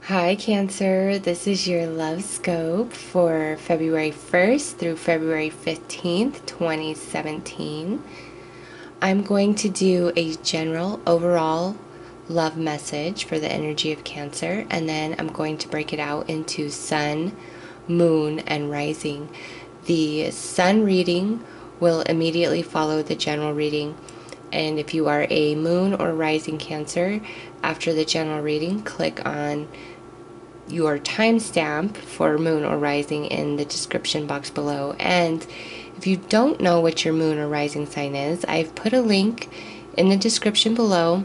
Hi Cancer, this is your Lovescope for February 1st through February 15th, 2017. I'm going to do a general overall love message for the energy of Cancer, and then I'm going to break it out into Sun, Moon, and Rising. The Sun reading will immediately follow the general reading. And if you are a Moon or Rising Cancer, after the general reading, click on your timestamp for Moon or Rising in the description box below. And if you don't know what your Moon or Rising sign is, I've put a link in the description below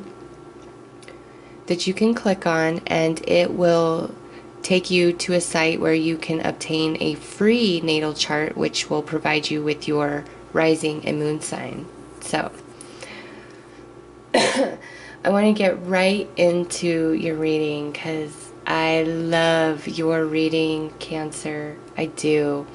that you can click on, and it will take you to a site where you can obtain a free natal chart, which will provide you with your rising and moon sign. So I want to get right into your reading because I love your reading, Cancer. I do.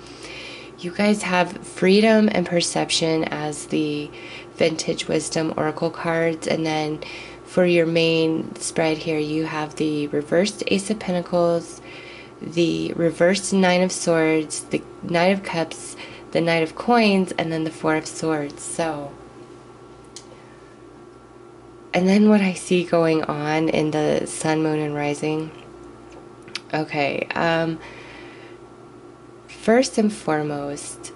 You guys have freedom and perception as the vintage wisdom oracle cards, and then for your main spread here you have the reversed Ace of Pentacles, the reversed Nine of Swords, the Knight of Cups, the Knight of Coins, and then the Four of Swords. So, and then what I see going on in the Sun, Moon, and Rising. Okay, first and foremost,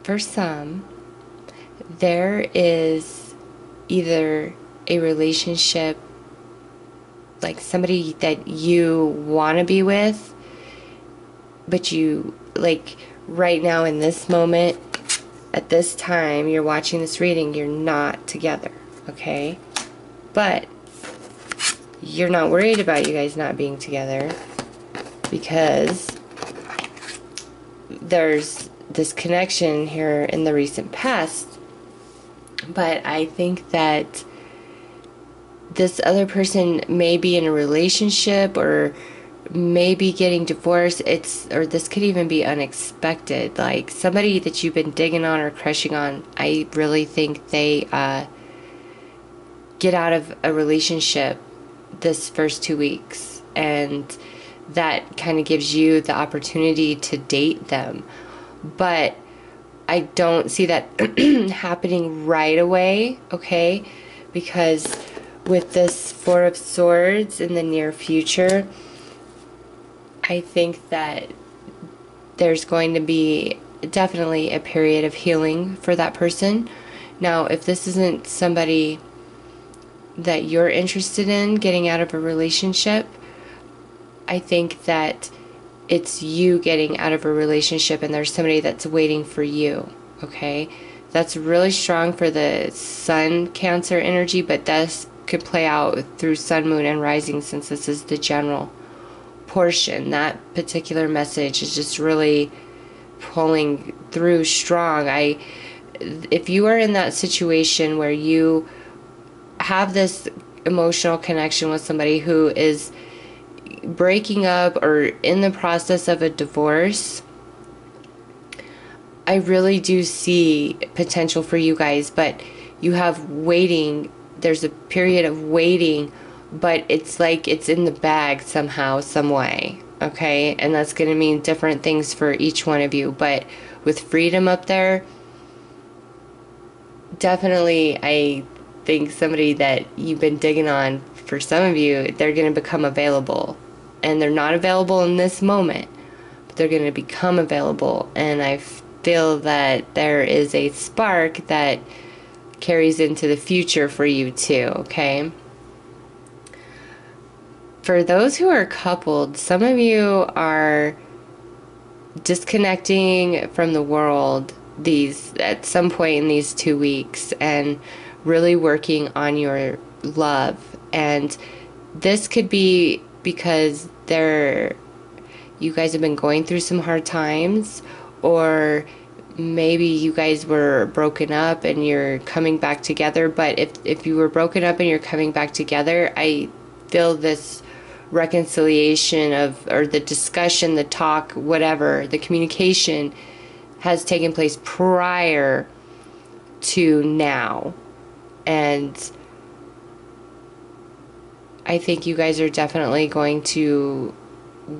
for some, there is either a relationship, like somebody that you want to be with, but you, like, right now in this moment, at this time, you're watching this reading, you're not together, okay? But you're not worried about you guys not being together because there's this connection here in the recent past. But I think that this other person may be in a relationship or maybe getting divorced. Or this could even be unexpected. Like somebody that you've been digging on or crushing on, I really think they get out of a relationship this first 2 weeks, and that kind of gives you the opportunity to date them. But I don't see that happening right away, okay? Because with this Four of Swords in the near future, I think that there's going to be definitely a period of healing for that person. Now, if this isn't somebody that you're interested in getting out of a relationship, I think that it's you getting out of a relationship and there's somebody that's waiting for you, okay? That's really strong for the Sun Cancer energy, but this could play out through Sun, Moon, and Rising since this is the general portion. That particular message is just really pulling through strong. If you are in that situation where you have this emotional connection with somebody who is breaking up or in the process of a divorce, I really do see potential for you guys, but you have waiting. There's a period of waiting, but it's like it's in the bag somehow, some way, okay? And that's going to mean different things for each one of you, but with freedom up there, definitely I think somebody that you've been digging on, for some of you, they're going to become available. And they're not available in this moment, but they're going to become available. And I feel that there is a spark that carries into the future for you too, okay? For those who are coupled, some of you are disconnecting from the world at some point in these 2 weeks and really working on your love. And this could be because you guys have been going through some hard times, or maybe you guys were broken up and you're coming back together. But if you were broken up and you're coming back together, I feel this reconciliation or the discussion, the talk, whatever, the communication has taken place prior to now. And I think you guys are definitely going to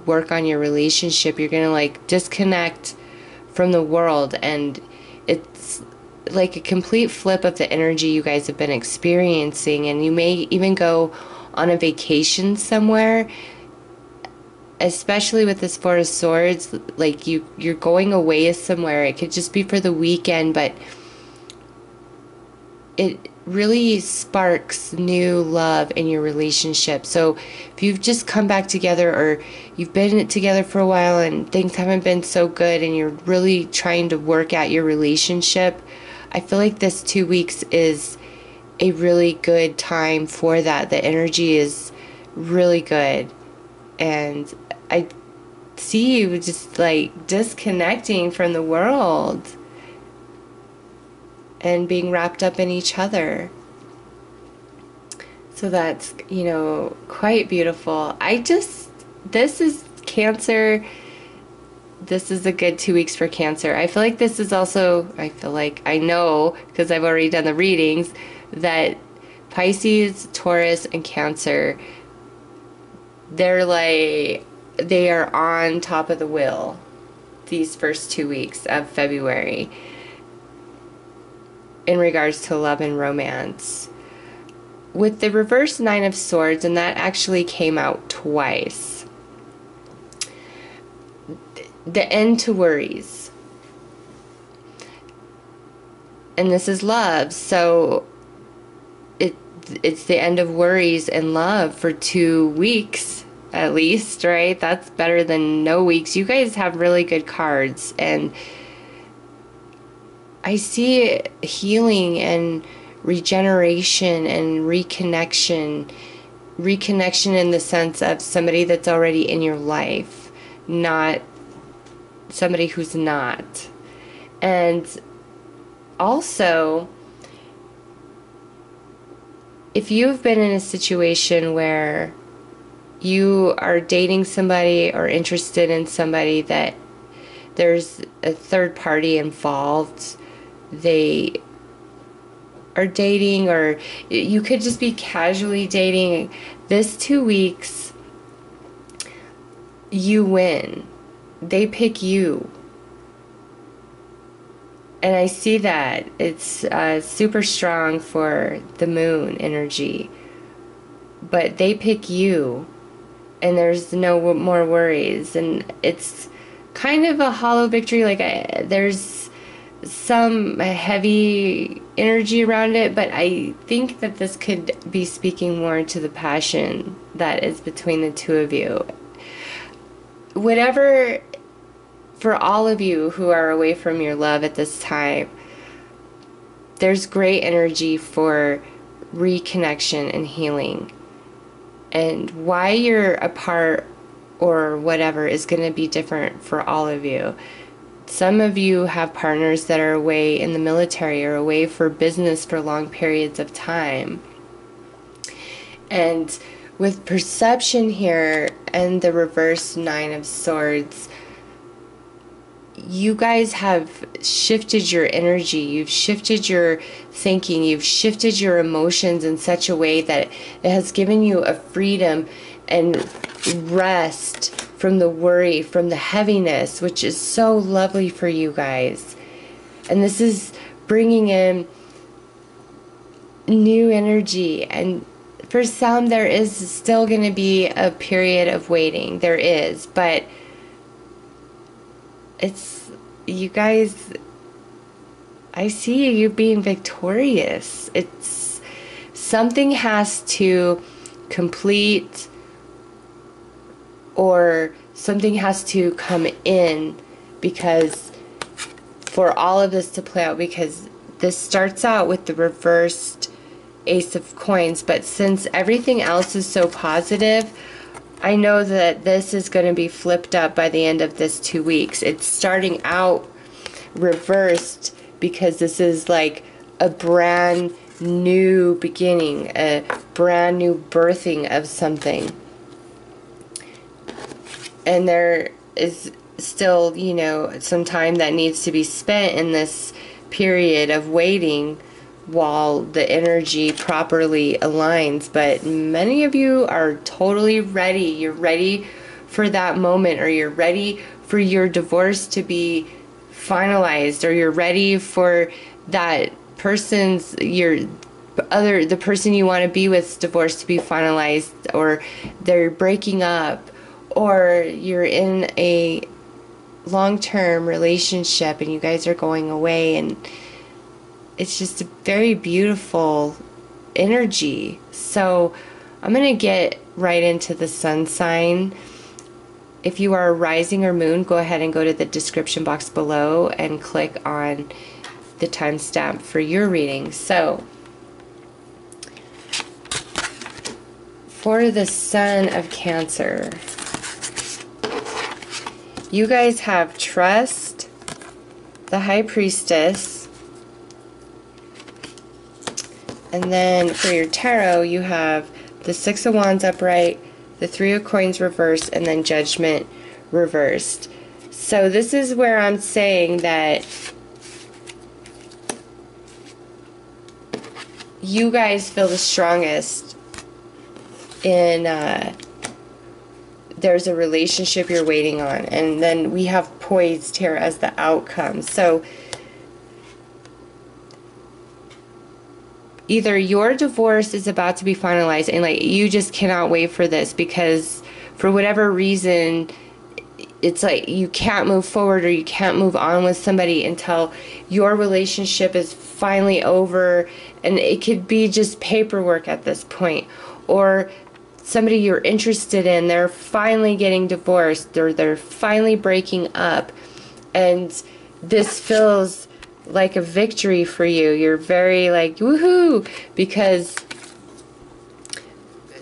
work on your relationship. You're going to like disconnect from the world, and it's like a complete flip of the energy you guys have been experiencing. And you may even go on a vacation somewhere, especially with this Four of Swords. Like you're going away somewhere. It could just be for the weekend, but it really sparks new love in your relationship. So if you've just come back together, or you've been together for a while and things haven't been so good, and you're really trying to work at your relationship, I feel like this 2 weeks is a really good time for that. The energy is really good, and I see you just like disconnecting from the world and being wrapped up in each other. So that's, quite beautiful. This is Cancer. This is a good 2 weeks for Cancer. I feel like this is also, I know, because I've already done the readings, that Pisces, Taurus, and Cancer, they are on top of the wheel these first 2 weeks of February in regards to love and romance. With the reverse Nine of Swords, and that actually came out twice, the end to worries. And this is love, so it's the end of worries and love for 2 weeks at least, right? That's better than no weeks. You guys have really good cards, and I see healing and regeneration and reconnection in the sense of somebody that's already in your life, not somebody who's not. And also, if you've been in a situation where you are dating somebody or interested in somebody that there's a third party involved, they are dating, or you could just be casually dating, this 2 weeks, you win. They pick you. And I see that. It's super strong for the moon energy. But they pick you. And there's no more worries. And it's kind of a hollow victory. Like, there's some heavy energy around it. But I think that this could be speaking more to the passion that is between the two of you. Whatever, for all of you who are away from your love at this time, there's great energy for reconnection and healing. And why you're apart or whatever is going to be different for all of you. Some of you have partners that are away in the military or away for business for long periods of time. And with perception here and the reverse Nine of Swords, you guys have shifted your energy, you've shifted your thinking, you've shifted your emotions in such a way that it has given you a freedom and rest from the worry, from the heaviness, which is so lovely for you guys. And this is bringing in new energy. And for some, there is still going to be a period of waiting. There is, but it's, you guys, I see you being victorious. It's, something has to complete, or something has to come in, because for all of this to play out, because this starts out with the reversed Ace of Coins, but since everything else is so positive, I know that this is going to be flipped up by the end of this 2 weeks. It's starting out reversed because this is like a brand new beginning, a brand new birthing of something. And there is still, you know, some time that needs to be spent in this period of waiting while the energy properly aligns. But many of you are totally ready. You're ready for that moment, or you're ready for your divorce to be finalized, or you're ready for that person's, the person you want to be with's divorce to be finalized, or they're breaking up, or you're in a long-term relationship and you guys are going away, and it's just a very beautiful energy. So I'm going to get right into the sun sign. If you are a rising or moon, go ahead and go to the description box below and click on the timestamp for your reading. So for the Sun of Cancer, you guys have Trust, the High Priestess, and then for your tarot, you have the Six of Wands upright, the Three of Coins reversed, and then Judgment reversed. So this is where I'm saying that you guys feel the strongest in there's a relationship you're waiting on, and then we have poised here as the outcome. So either your divorce is about to be finalized and like you just cannot wait for this, because for whatever reason it's like you can't move forward or you can't move on with somebody until your relationship is finally over, and it could be just paperwork at this point, or somebody you're interested in, they're finally getting divorced, or they're finally breaking up, and this feels like a victory for you. You're very like woohoo, because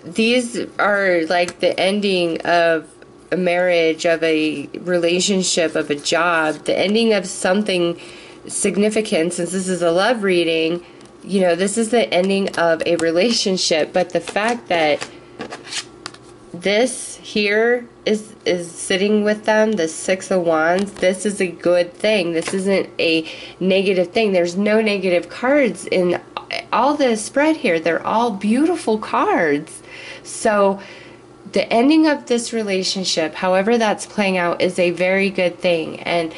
these are like the ending of a marriage, of a relationship, of a job, the ending of something significant. Since this is a love reading, you know, this is the ending of a relationship. But the fact that this here is sitting with them, the Six of Wands, this is a good thing. This isn't a negative thing. There's no negative cards in all this spread here. They're all beautiful cards. So the ending of this relationship, however that's playing out, is a very good thing. And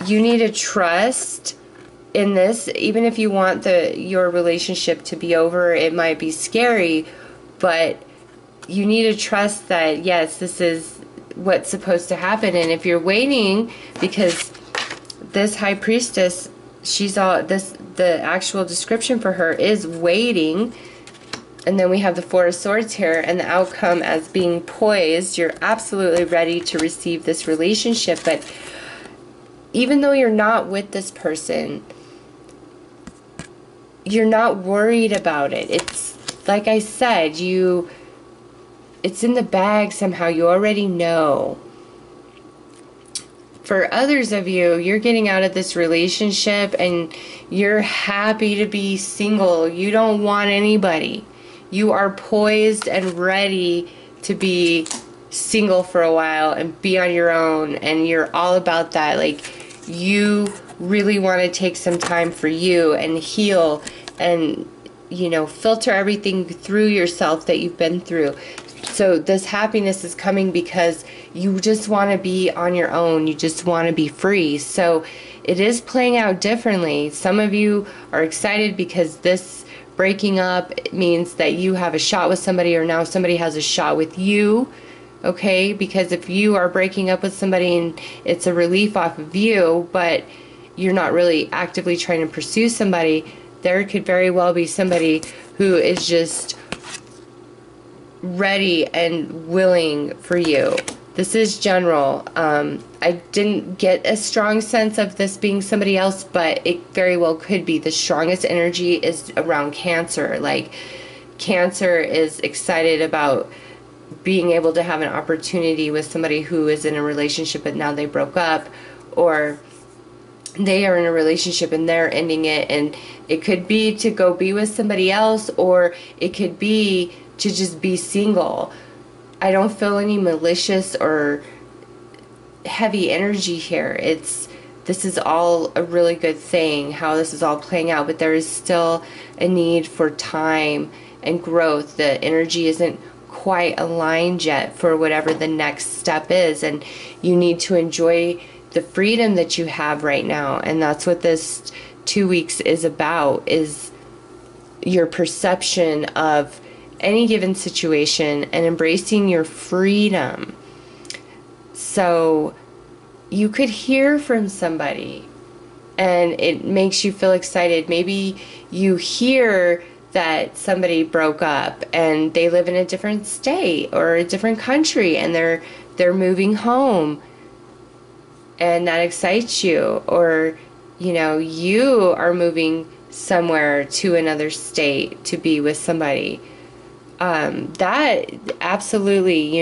you need to trust in this. Even if you want your relationship to be over, it might be scary, but you need to trust that, yes, this is what's supposed to happen. And if you're waiting, because this High Priestess, she's all this, the actual description for her is waiting. And then we have the Four of Swords here, and the outcome as being poised. You're absolutely ready to receive this relationship. But even though you're not with this person, you're not worried about it. It's like I said, it's in the bag somehow. You already know. For others of you, you're getting out of this relationship and you're happy to be single. You don't want anybody. You are poised and ready to be single for a while and be on your own, and you're all about that. Like, you really want to take some time for you and heal and, you know, filter everything through yourself that you've been through. So this happiness is coming because you just want to be on your own. You just want to be free. So it is playing out differently. Some of you are excited because this breaking up means that you have a shot with somebody, or now somebody has a shot with you. Okay, because if you are breaking up with somebody and it's a relief off of you, but you're not really actively trying to pursue somebody, there could very well be somebody who is just ready and willing for you. This is general. I didn't get a strong sense of this being somebody else, but it very well could be. The strongest energy is around Cancer. Like, Cancer is excited about being able to have an opportunity with somebody who is in a relationship but now they broke up, or they are in a relationship and they're ending it, and it could be to go be with somebody else, or it could be to just be single. I don't feel any malicious or heavy energy here. It's this is all a really good thing, how this is all playing out, but there is still a need for time and growth. The energy isn't quite aligned yet for whatever the next step is, and you need to enjoy the freedom that you have right now. And that's what this 2 weeks is about, is your perception of any given situation and embracing your freedom. So you could hear from somebody and it makes you feel excited. Maybe you hear that somebody broke up and they live in a different state or a different country, and they're moving home, and that excites you. Or you are moving somewhere to another state to be with somebody. That absolutely,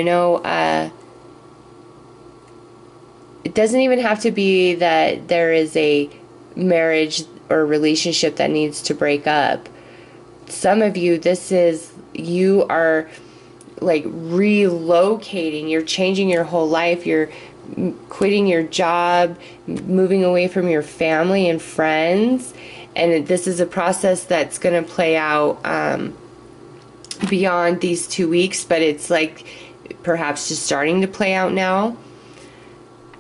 it doesn't even have to be that there is a marriage or relationship that needs to break up. Some of you, you are like relocating, you're changing your whole life, you're quitting your job, moving away from your family and friends, and this is a process that's going to play out beyond these 2 weeks, but it's like perhaps just starting to play out now.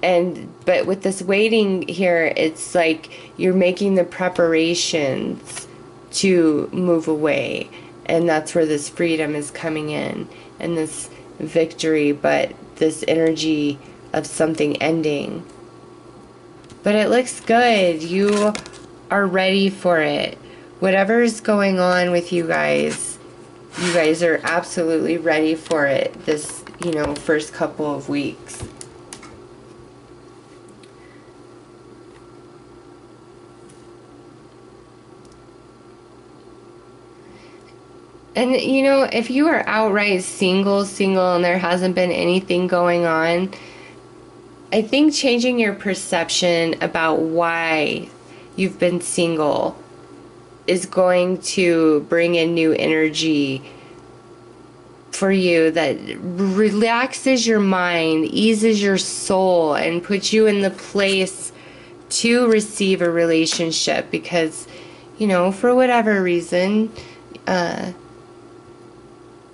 But with this waiting here, it's like you're making the preparations to move away, and that's where this freedom is coming in, and this victory, but this energy of something ending. But it looks good. You are ready for it. Whatever's going on with you guys are absolutely ready for it this, first couple of weeks. And, if you are outright single, and there hasn't been anything going on, I think changing your perception about why you've been single is going to bring in new energy for you that relaxes your mind, eases your soul, and puts you in the place to receive a relationship. Because, for whatever reason,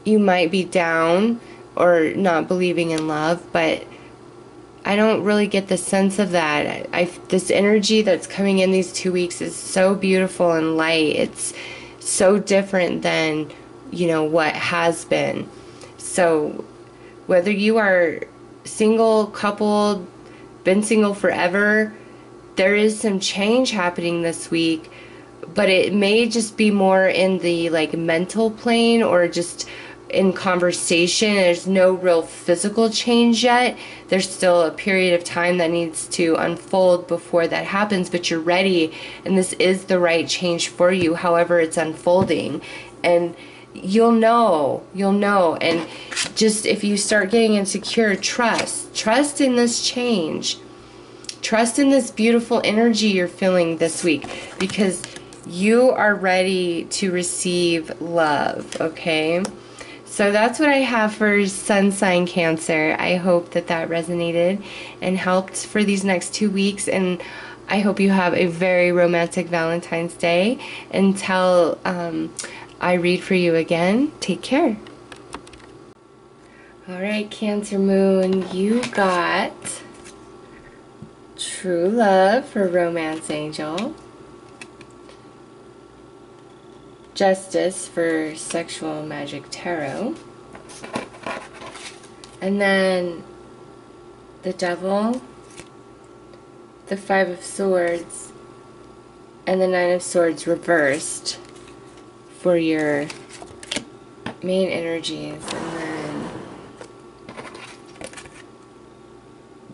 you might be down or not believing in love, but I don't really get the sense of that. This energy that's coming in these 2 weeks is so beautiful and light. It's so different than, what has been. So whether you are single, coupled, been single forever, there is some change happening this week, but it may just be more in the mental plane or just in conversation. There's no real physical change yet. There's still a period of time that needs to unfold before that happens, but you're ready, and this is the right change for you, however it's unfolding. And you'll know. And just if you start getting insecure, trust in this change. Trust in this beautiful energy you're feeling this week, because you are ready to receive love, okay? So that's what I have for Sun Sign Cancer. I hope that resonated and helped for these next 2 weeks, and I hope you have a very romantic Valentine's Day. Until I read for you again, take care. Alright, Cancer Moon, you got True Love for Romance Angel, Justice for Sexual Magic Tarot, and then the Devil, the Five of Swords, and the Nine of Swords reversed for your main energies, and then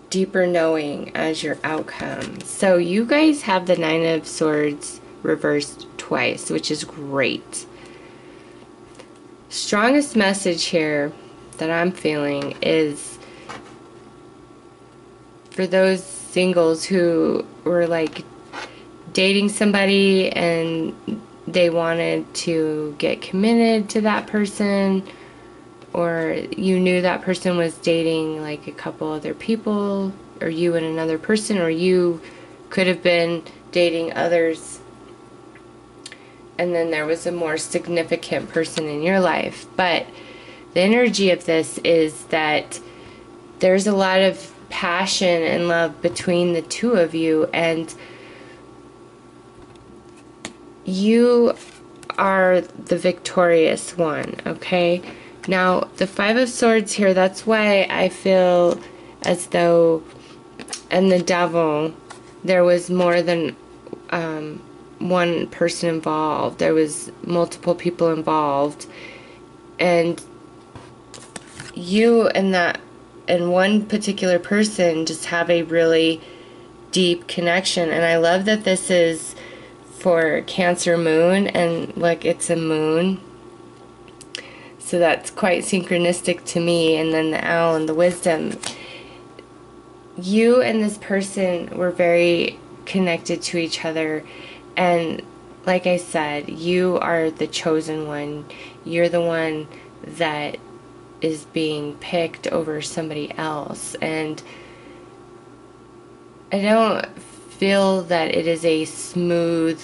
Deeper Knowing as your outcome. So you guys have the Nine of Swords reversed twice, which is great. Strongest message here that I'm feeling is for those singles who were dating somebody and they wanted to get committed to that person, or you knew that person was dating a couple other people, or you and another person, or you could have been dating others, and then there was a more significant person in your life. But the energy of this is that there's a lot of passion and love between the two of you, and you are the victorious one, okay? Now, the Five of Swords here, that's why I feel as though, and the Devil, there was more than one person involved. There was multiple people involved. And you and one particular person just have a really deep connection. And I love that this is for Cancer moon, and look, it's a moon. So that's quite synchronistic to me. And then the owl and the wisdom. You and this person were very connected to each other. And like I said, you are the chosen one. You're the one that is being picked over somebody else. And I don't feel that it is a smooth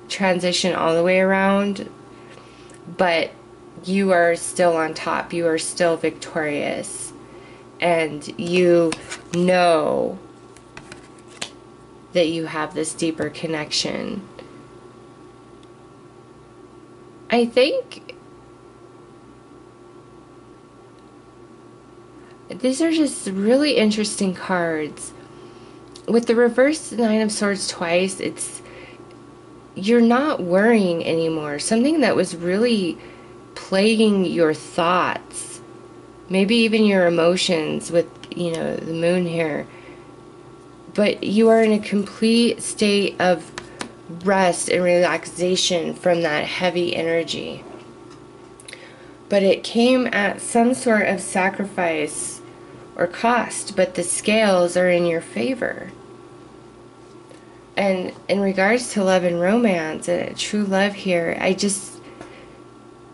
transition all the way around, but you are still on top. You are still victorious. And you know that you have this deeper connection. I think these are just really interesting cards. With the reverse Nine of Swords twice, you're not worrying anymore. Something that was really plaguing your thoughts, maybe even your emotions with, the moon here. But you are in a complete state of rest and relaxation from that heavy energy. But it came at some sort of sacrifice or cost, but the scales are in your favor. And in regards to love and romance and true love here,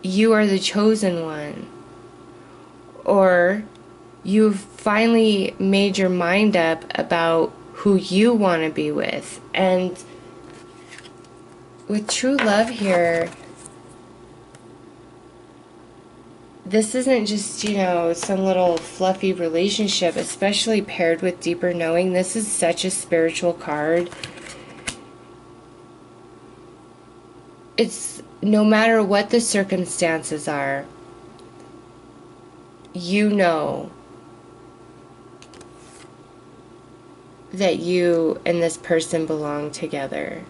you are the chosen one. Or you've finally made your mind up about who you want to be with. And with true love here, this isn't just, some little fluffy relationship, especially paired with deeper knowing. This is such a spiritual card. It's no matter what the circumstances are, you know that you and this person belong together.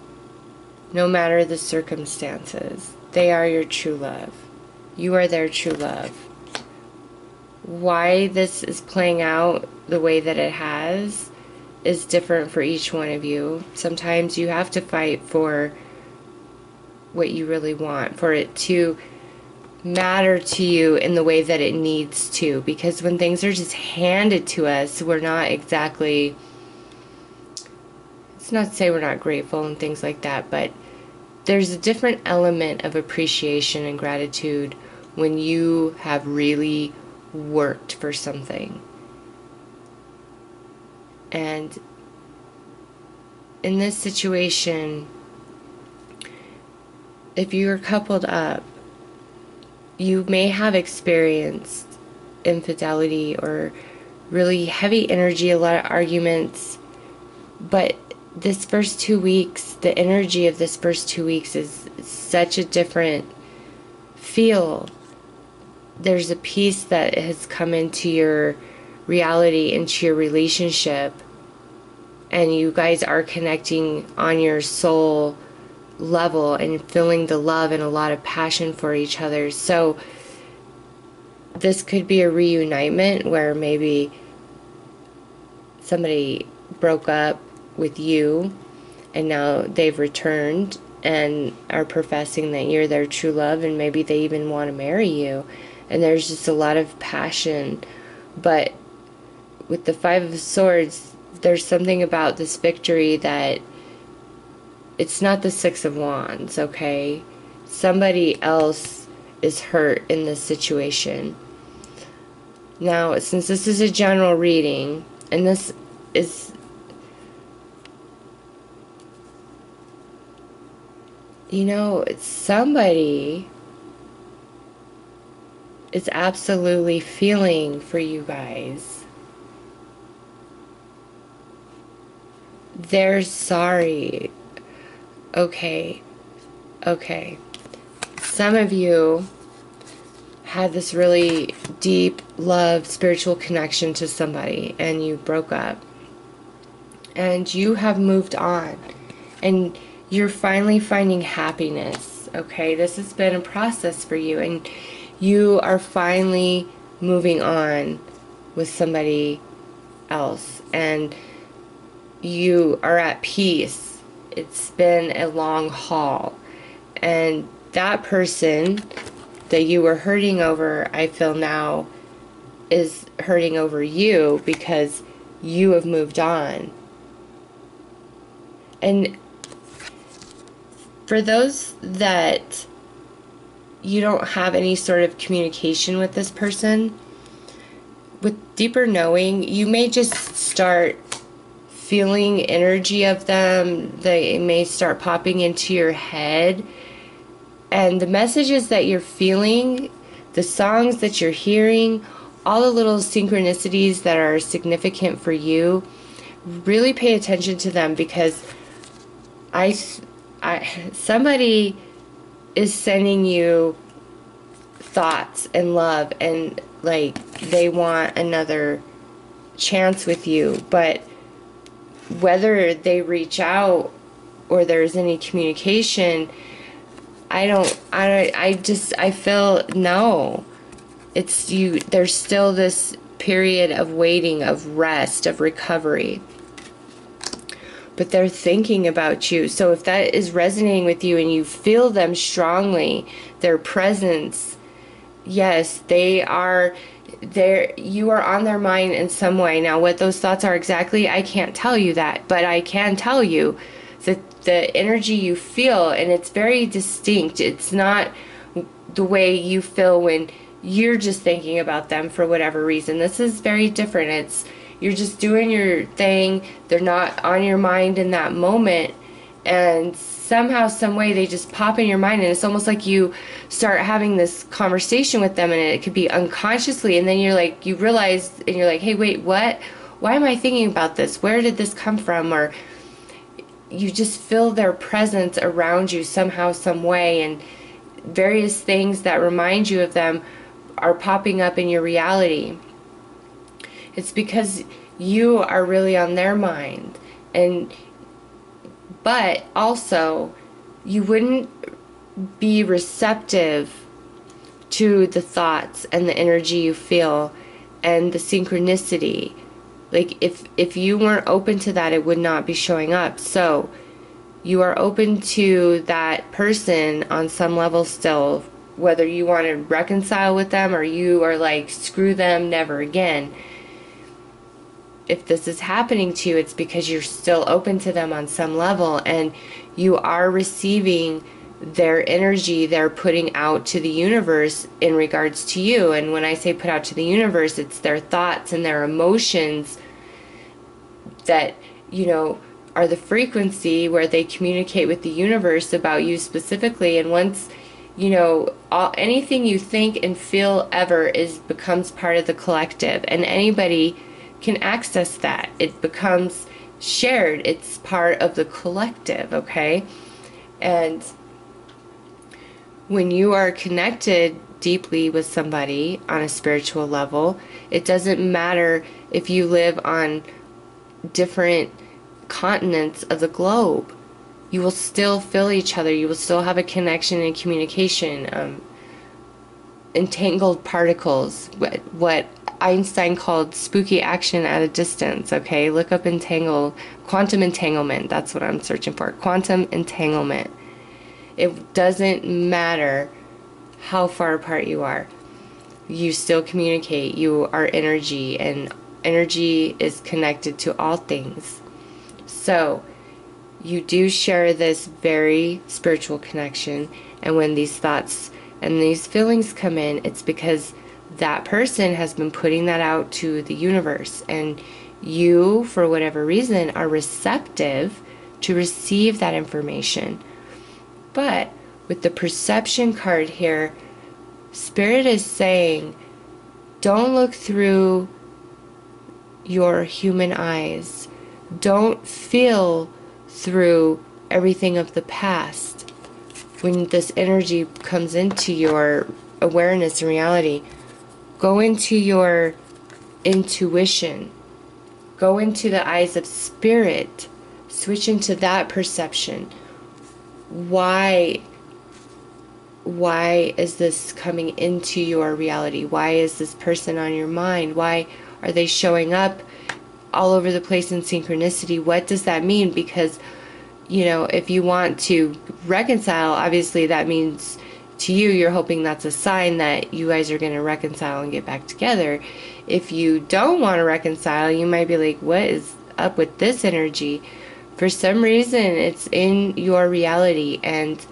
No matter the circumstances, they are your true love. You are their true love. Why this is playing out the way that it has is different for each one of you. Sometimes you have to fight for what you really want, for it to matter to you in the way that it needs to. Because when things are just handed to us, we're not exactly, it's not to say we're not grateful and things like that, but there's a different element of appreciation and gratitude when you have really worked for something. And in this situation, if you are coupled up, you may have experienced infidelity or really heavy energy, a lot of arguments, but this first 2 weeks, the energy of this first 2 weeks is such a different feel. There's a peace that has come into your reality, into your relationship, and you guys are connecting on your soul level and feeling the love and a lot of passion for each other. So this could be a reunitement where maybe somebody broke up with you and now they've returned and are professing that you're their true love, and maybe they even want to marry you, and there's just a lot of passion. But with the Five of Swords, there's something about this victory that it's not the Six of Wands, okay? Somebody else is hurt in this situation. Now, since this is a general reading, and this is somebody is absolutely feeling for you guys. They're sorry. Okay. Some of you had this really deep love, spiritual connection to somebody, and you broke up. And you have moved on. And you're finally finding happiness. Okay? This has been a process for you. And you are finally moving on with somebody else. And you are at peace. It's been a long haul. And that person that you were hurting over, I feel now, is hurting over you because you have moved on. And for those that you don't have any sort of communication with this person, with deeper knowing, you may just start feeling energy of them. They may start popping into your head. And the messages that you're feeling, the songs that you're hearing, all the little synchronicities that are significant for you, really pay attention to them, because somebody is sending you thoughts and love, and like they want another chance with you. But whether they reach out or there's any communication, I feel no. It's you. There's still this period of waiting, of rest, of recovery. But they're thinking about you. So if that is resonating with you and you feel them strongly, their presence, yes, they are there. You are on their mind in some way. Now, what those thoughts are exactly, I can't tell you that, but I can tell you that the energy you feel, and it's very distinct. It's not the way you feel when you're just thinking about them for whatever reason. This is very different. You're just doing your thing. They're not on your mind in that moment. And somehow, some way, they just pop in your mind. And it's almost like you start having this conversation with them, and it could be unconsciously. And then you're like, you realize, and you're like, hey, wait, what? Why am I thinking about this? Where did this come from? Or you just feel their presence around you somehow, some way. And various things that remind you of them are popping up in your reality. It's because you are really on their mind. But also, you wouldn't be receptive to the thoughts and the energy you feel and the synchronicity. Like, if you weren't open to that, it would not be showing up. So you are open to that person on some level still, whether you want to reconcile with them or you are like, screw them, never again. If this is happening to you, it's because you're still open to them on some level, and you are receiving their energy they're putting out to the universe in regards to you. And when I say put out to the universe, it's their thoughts and their emotions that, are the frequency where they communicate with the universe about you specifically. And once, anything you think and feel ever becomes part of the collective, and anybody can access that. It becomes shared. It's part of the collective, okay? And when you are connected deeply with somebody on a spiritual level, it doesn't matter if you live on different continents of the globe. You will still feel each other. You will still have a connection and communication. Entangled particles, what Einstein called spooky action at a distance, okay? Look up quantum entanglement. That's what I'm searching for. Quantum entanglement. It doesn't matter how far apart you are. You still communicate. You are energy, and energy is connected to all things. So, you do share this very spiritual connection, and when these thoughts and these feelings come in, it's because that person has been putting that out to the universe, and you, for whatever reason, are receptive to receive that information. But with the perception card here, Spirit is saying, don't look through your human eyes. Don't feel through everything of the past. When this energy comes into your awareness and reality, go into your intuition. Go into the eyes of spirit. Switch into that perception. Why is this coming into your reality? Why is this person on your mind? Why are they showing up all over the place in synchronicity? What does that mean? Because, you know, if you want to reconcile, obviously that means to you, you're hoping that's a sign that you guys are going to reconcile and get back together. If you don't want to reconcile, you might be like, what is up with this energy? For some reason, it's in your reality, and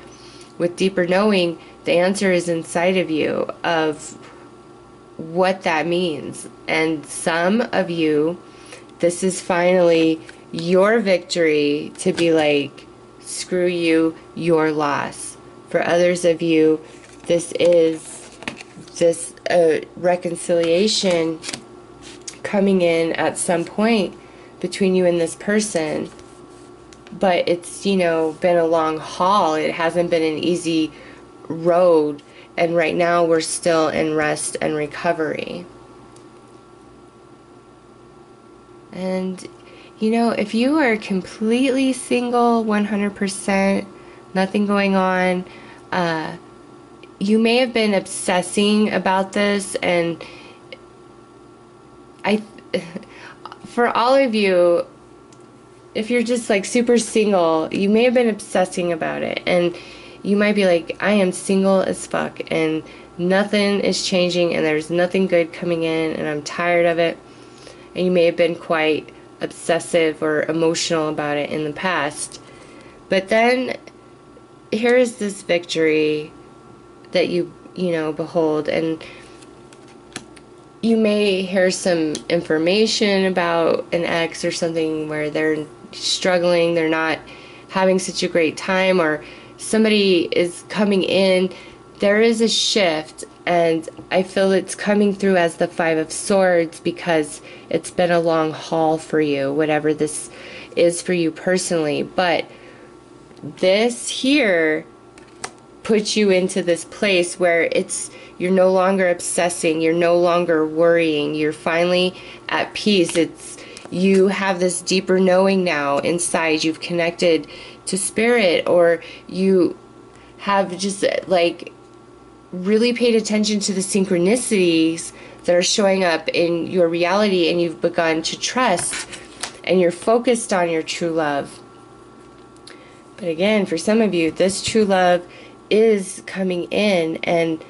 with deeper knowing, the answer is inside of you of what that means. And some of you, this is finally your victory to be like, screw you, your loss. For others of you, this is this reconciliation coming in at some point between you and this person. But it's, you know, been a long haul. It hasn't been an easy road. And right now we're still in rest and recovery. And, you know, if you are completely single, 100%, nothing going on, you may have been obsessing about this. And for all of you, if you're just like super single, you may have been obsessing about it, and you might be like, I am single as fuck and nothing is changing and there's nothing good coming in and I'm tired of it. And you may have been quite obsessive or emotional about it in the past. But then here is this victory that you know, behold, and you may hear some information about an ex or something where they're struggling, they're not having such a great time, or somebody is coming in. There is a shift, and I feel it's coming through as the Five of Swords because it's been a long haul for you, whatever this is for you personally. But this here puts you into this place where you're no longer obsessing, you're no longer worrying, you're finally at peace. You have this deeper knowing now inside. You've connected to spirit, or you have just like really paid attention to the synchronicities that are showing up in your reality, and you've begun to trust, and you're focused on your true love. But again, for some of you, this true love is coming in, and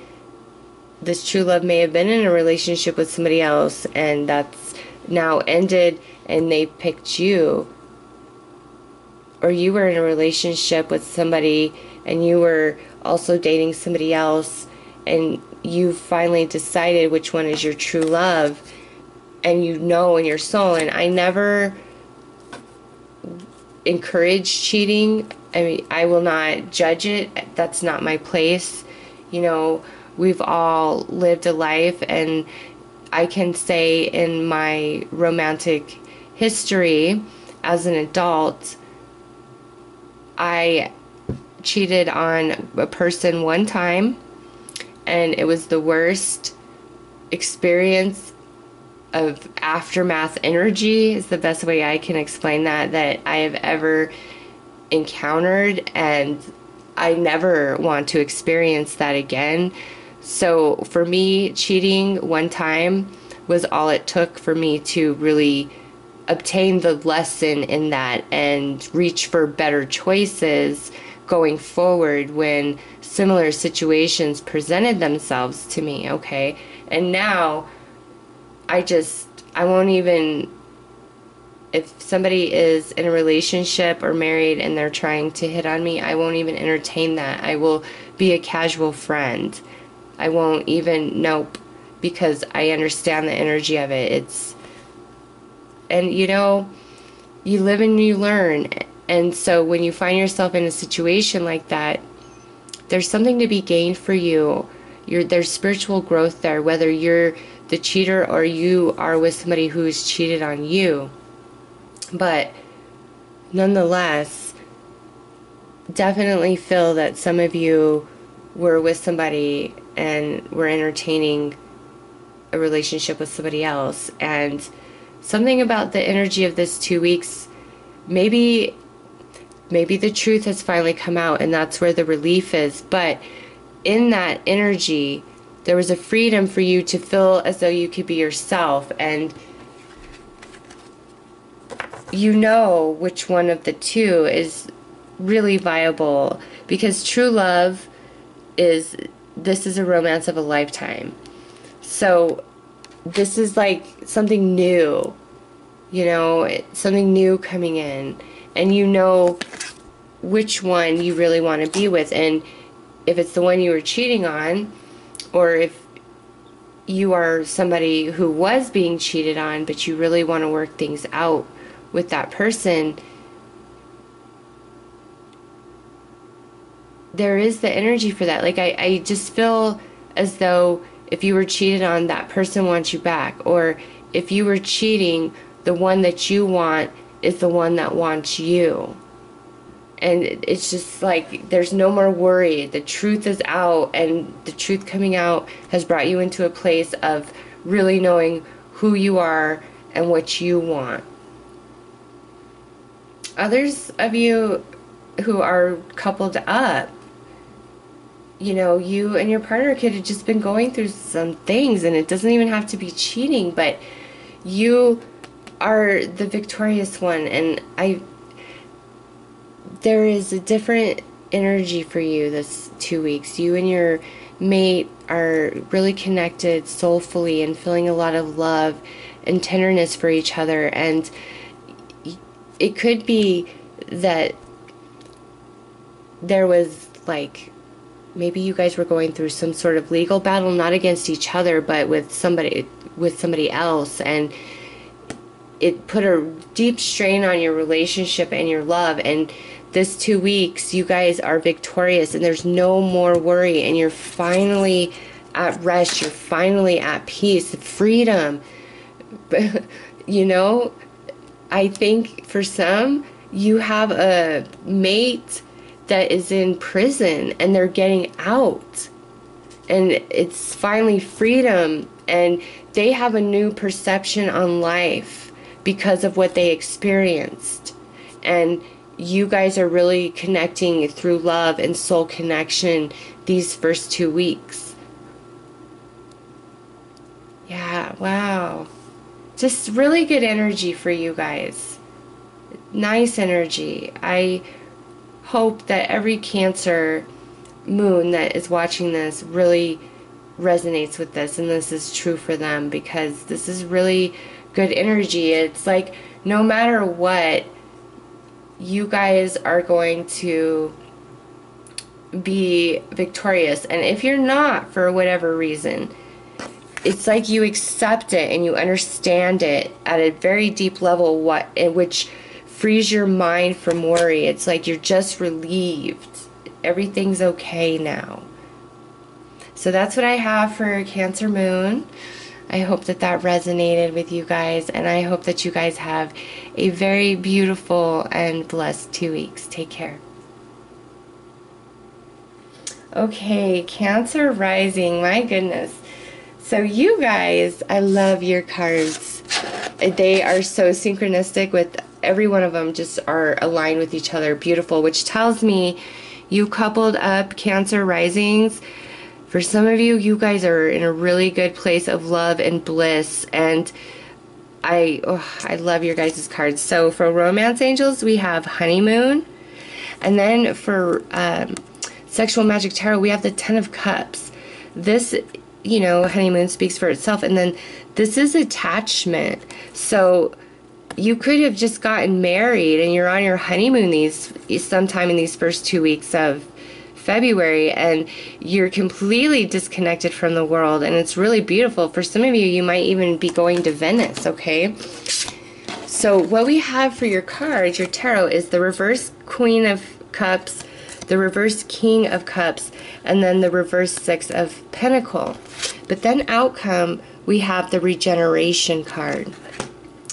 this true love may have been in a relationship with somebody else, and that's now ended, and they picked you. Or you were in a relationship with somebody and you were also dating somebody else, and you finally decided which one is your true love, and you know in your soul. And I never encourage cheating. I mean, I will not judge it. That's not my place. You know, we've all lived a life, and I can say in my romantic history as an adult, I cheated on a person one time, and it was the worst experience of aftermath energy is the best way I can explain that I have ever encountered, and I never want to experience that again. So for me, cheating one time was all it took for me to really obtain the lesson in that and reach for better choices going forward when similar situations presented themselves to me, okay? And now I won't even, if somebody is in a relationship or married and they're trying to hit on me, I won't even entertain that. I will be a casual friend. I won't even, nope, because I understand the energy of it. And you know, you live and you learn. And so when you find yourself in a situation like that, there's something to be gained for you. There's spiritual growth there, whether you're the cheater or you are with somebody who's cheated on you. But nonetheless, definitely feel that some of you were with somebody and were entertaining a relationship with somebody else, and something about the energy of this 2 weeks, maybe the truth has finally come out, and that's where the relief is. But in that energy, there was a freedom for you to feel as though you could be yourself, and you know which one of the two is really viable, because true love is a romance of a lifetime. So this is like something new, you know, something new coming in, and you know which one you really want to be with. And if it's the one you were cheating on, or if you are somebody who was being cheated on but you really want to work things out with that person, there is the energy for that. Like, I just feel as though if you were cheated on, that person wants you back. Or if you were cheating, the one that you want is the one that wants you. And it's just like, there's no more worry. The truth is out, and the truth coming out has brought you into a place of really knowing who you are and what you want. Others of you who are coupled up, you know, you and your partner could have just been going through some things, and it doesn't even have to be cheating, but you are the victorious one, and there is a different energy for you this 2 weeks. You and your mate are really connected soulfully and feeling a lot of love and tenderness for each other, and it could be that there was, like, maybe you guys were going through some sort of legal battle, not against each other, but with somebody else, and it put a deep strain on your relationship and your love. And this 2 weeks, you guys are victorious, and there's no more worry, and you're finally at rest, you're finally at peace, freedom. You know, I think for some, you have a mate that is in prison and they're getting out, and it's finally freedom, and they have a new perception on life because of what they experienced, and you guys are really connecting through love and soul connection these first 2 weeks. Yeah, wow, just really good energy for you guys. Nice energy. I hope that every Cancer moon that is watching this really resonates with this, and this is true for them, because this is really good energy. It's like, no matter what, you guys are going to be victorious. And if you're not, for whatever reason, it's like you accept it and you understand it at a very deep level, which frees your mind from worry. It's like you're just relieved. Everything's okay now. So that's what I have for Cancer Moon. I hope that resonated with you guys, and I hope that you guys have a very beautiful and blessed 2 weeks. Take care. Okay, Cancer rising, my goodness. So you guys, I love your cards. They are so synchronistic, with every one of them just are aligned with each other. Beautiful, which tells me you coupled up Cancer risings. For some of you, you guys are in a really good place of love and bliss, and I love your guys' cards. So for Romance Angels, we have Honeymoon, and then for Sexual Magic Tarot, we have the Ten of Cups. This, you know, Honeymoon speaks for itself, and then this is attachment. So you could have just gotten married and you're on your honeymoon sometime in these first 2 weeks of February, and you're completely disconnected from the world, and it's really beautiful. For some of you, you might even be going to Venice, okay? So what we have for your cards, your tarot, is the reverse Queen of Cups, the reverse King of Cups, and then the reverse Six of Pentacles. But then outcome, we have the regeneration card.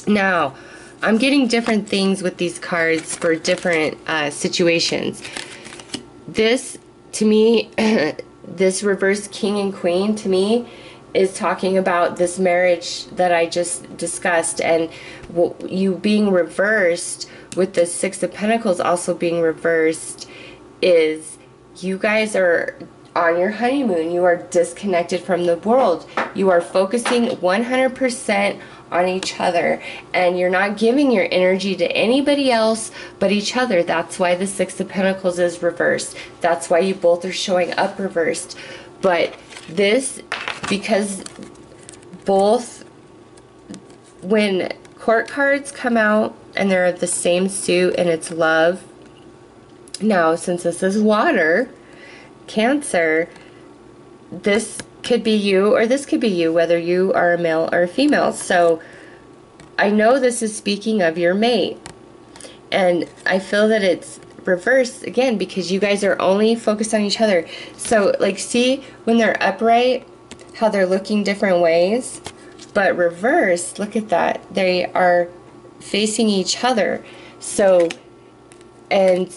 Now, I'm getting different things with these cards for different situations. This, to me, this reverse King and Queen, to me, is talking about this marriage that I just discussed, and you being reversed with the Six of Pentacles also being reversed is you guys are on your honeymoon. You are disconnected from the world. You are focusing 100% on each other, and you're not giving your energy to anybody else but each other. That's why the Six of Pentacles is reversed. That's why you both are showing up reversed. But this, because both, when court cards come out and they're of the same suit and it's love, now since this is water, Cancer, this could be you or this could be you, whether you are a male or a female. So I know this is speaking of your mate, and I feel that it's reversed again because you guys are only focused on each other. So like, see when they're upright how they're looking different ways, but reversed, look at that, they are facing each other. So, and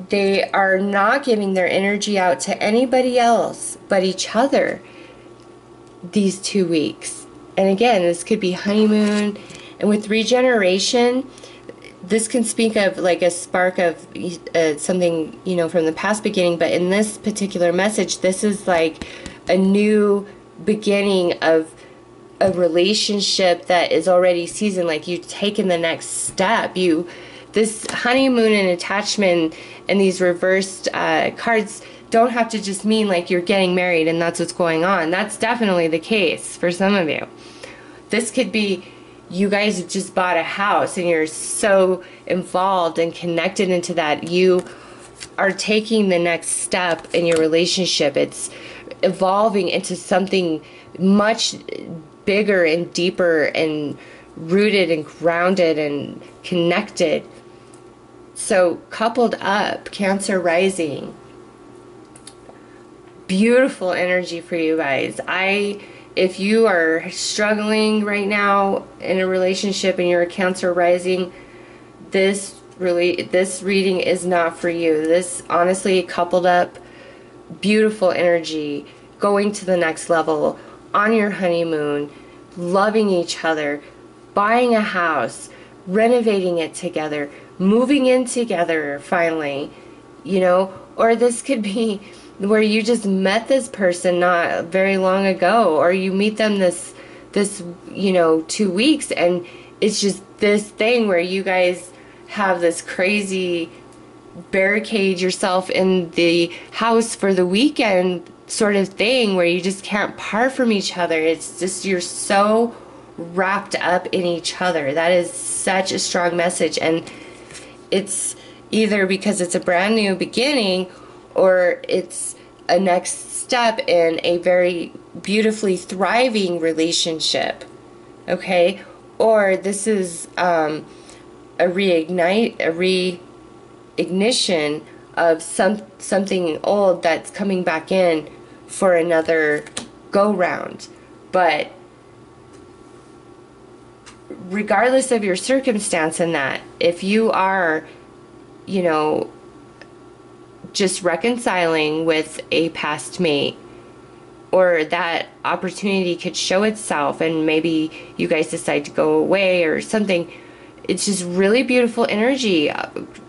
they are not giving their energy out to anybody else but each other these 2 weeks. And again, this could be honeymoon. And with regeneration, this can speak of like a spark of something, you know, from the past beginning. But in this particular message, this is like a new beginning of a relationship that is already seasoned. Like you've taken the next step. This honeymoon and attachment and these reversed cards don't have to just mean like you're getting married and that's what's going on. That's definitely the case for some of you. This could be you guys have just bought a house and you're so involved and connected into that. You are taking the next step in your relationship. It's evolving into something much bigger and deeper and rooted and grounded and connected. So coupled up, Cancer rising, beautiful energy for you guys. If you are struggling right now in a relationship and you're a Cancer rising, this reading is not for you. This honestly, coupled up, beautiful energy, going to the next level, on your honeymoon, loving each other, buying a house, renovating it together, moving in together finally, you know. Or this could be where you just met this person not very long ago, or you meet them this you know 2 weeks, and it's just this thing where you guys have this crazy barricade yourself in the house for the weekend sort of thing where you just can't part from each other. It's just you're so wrapped up in each other. That is such a strong message, and it's either because it's a brand new beginning or it's a next step in a very beautifully thriving relationship, okay? Or this is a reignition of something old that's coming back in for another go-round. But regardless of your circumstance in that, if you are, you know, just reconciling with a past mate, or that opportunity could show itself and maybe you guys decide to go away or something, it's just really beautiful energy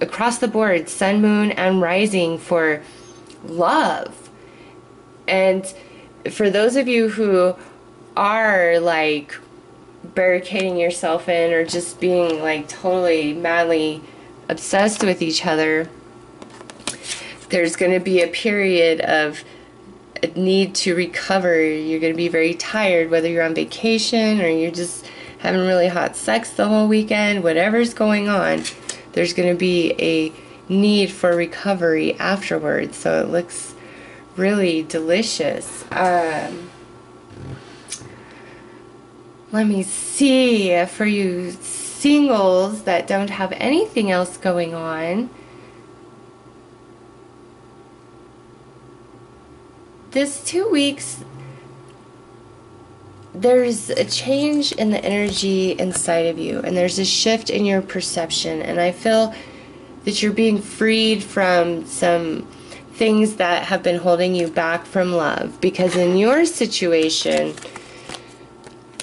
across the board, sun, moon, and rising for love. And for those of you who are like barricading yourself in or just being like totally madly obsessed with each other, there's going to be a period of a need to recover. You're going to be very tired, whether you're on vacation or you're just having really hot sex the whole weekend, whatever's going on, there's going to be a need for recovery afterwards. So it looks really delicious. Let me see, for you singles that don't have anything else going on, this 2 weeks, there's a change in the energy inside of you, and there's a shift in your perception, and I feel that you're being freed from some things that have been holding you back from love. Because in your situation,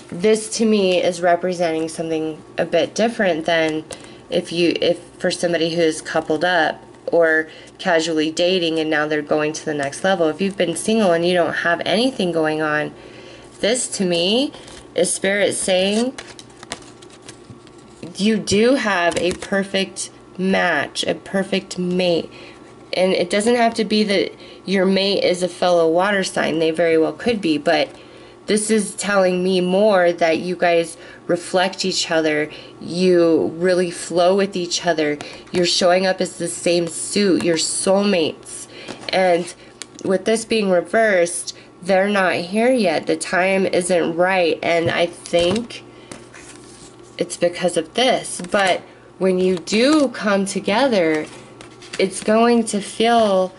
this to me is representing something a bit different than if for somebody who's coupled up or casually dating and now they're going to the next level. If you've been single and you don't have anything going on, this to me is Spirit saying you do have a perfect match, a perfect mate. And it doesn't have to be that your mate is a fellow water sign. They very well could be, but this is telling me more that you guys reflect each other. You really flow with each other. You're showing up as the same suit. You're soulmates. And with this being reversed, they're not here yet. The time isn't right. And I think it's because of this. But when you do come together, it's going to feel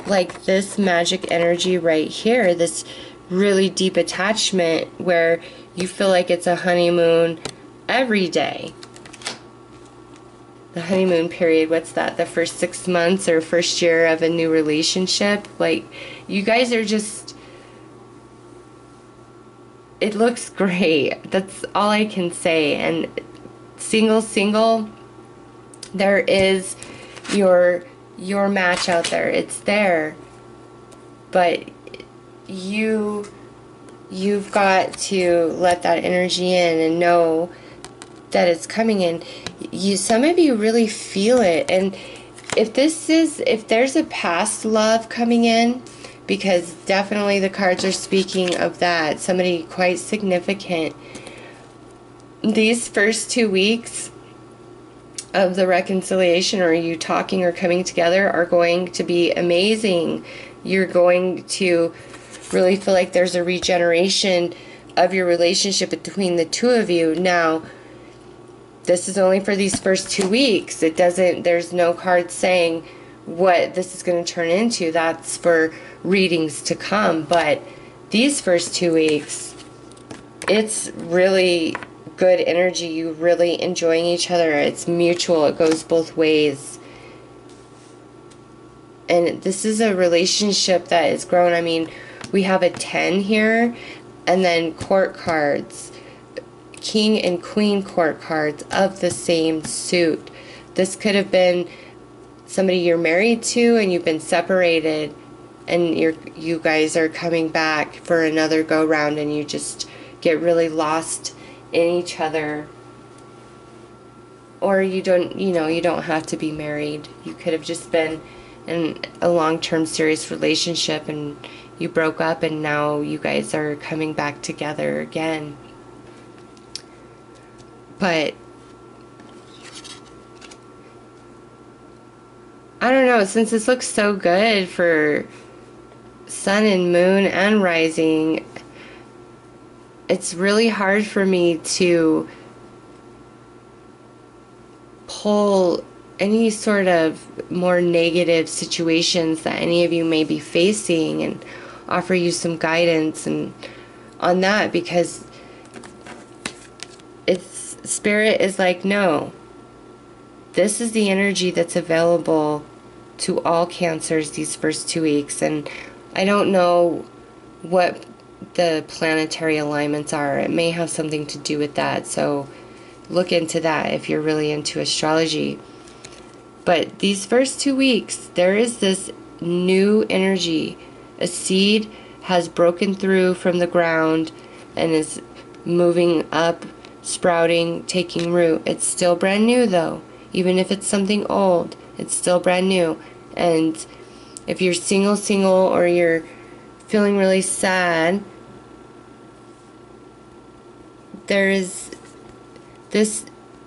like this magic energy right here, this really deep attachment where you feel like it's a honeymoon every day. The honeymoon period, what's that? The first 6 months or first year of a new relationship? Like, you guys are just, it looks great. That's all I can say. And single, there is your match out there. It's there. But you've got to let that energy in and know that it's coming in. Some of you really feel it. And if there's a past love coming in, because definitely the cards are speaking of that, somebody quite significant, these first 2 weeks of the reconciliation, or you talking or coming together, are going to be amazing. You're going to really feel like there's a regeneration of your relationship between the two of you. Now, this is only for these first 2 weeks. There's no card saying what this is going to turn into. That's for readings to come. But these first 2 weeks, it's really good energy. You really enjoying each other. It's mutual. It goes both ways. And this is a relationship that is grown. I mean, we have a 10 here, and then court cards, king and queen court cards of the same suit. This could have been somebody you're married to and you've been separated, and you guys are coming back for another go round, and you just get really lost in each other. Or you don't have to be married. You could have just been in a long-term serious relationship and you broke up, and now you guys are coming back together again. But I don't know, since this looks so good for sun and moon and rising, it's really hard for me to pull any sort of more negative situations that any of you may be facing and offer you some guidance and on that, because Spirit is like, no, this is the energy that's available to all Cancers these first 2 weeks. And I don't know what the planetary alignments are. It may have something to do with that, so look into that if you're really into astrology. But these first 2 weeks, there is this new energy. A seed has broken through from the ground and is moving up, sprouting, taking root. It's still brand new though. Even if it's something old, it's still brand new. And if you're single, or you're feeling really sad, this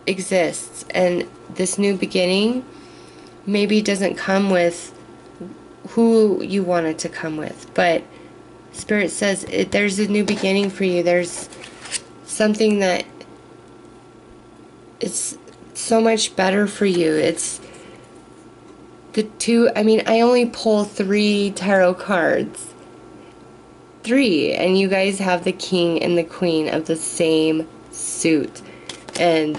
exists. And this new beginning maybe doesn't come with who you want it to come with, but Spirit says there's a new beginning for you. There's something that it's so much better for you. The two, I mean, I only pull 3 tarot cards. 3, and you guys have the king and the queen of the same suit. And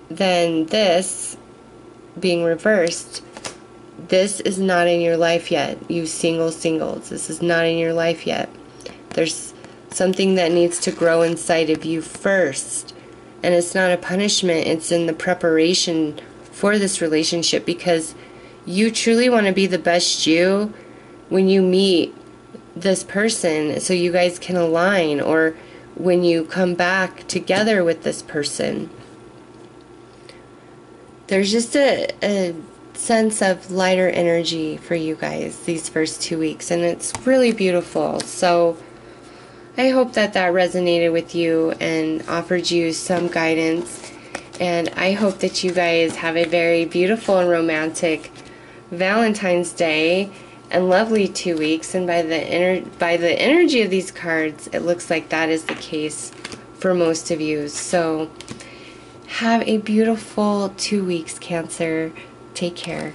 then this being reversed, this is not in your life yet. You singles, this is not in your life yet. There's something that needs to grow inside of you first. And it's not a punishment, it's in the preparation for this relationship, because you truly want to be the best you when you meet this person, so you guys can align, or when you come back together with this person. There's just a sense of lighter energy for you guys these first 2 weeks, and it's really beautiful. So I hope that that resonated with you and offered you some guidance, and I hope that you guys have a very beautiful and romantic Valentine's Day and lovely 2 weeks. And by the energy of these cards, it looks like that is the case for most of you. So have a beautiful 2 weeks, Cancer. Take care.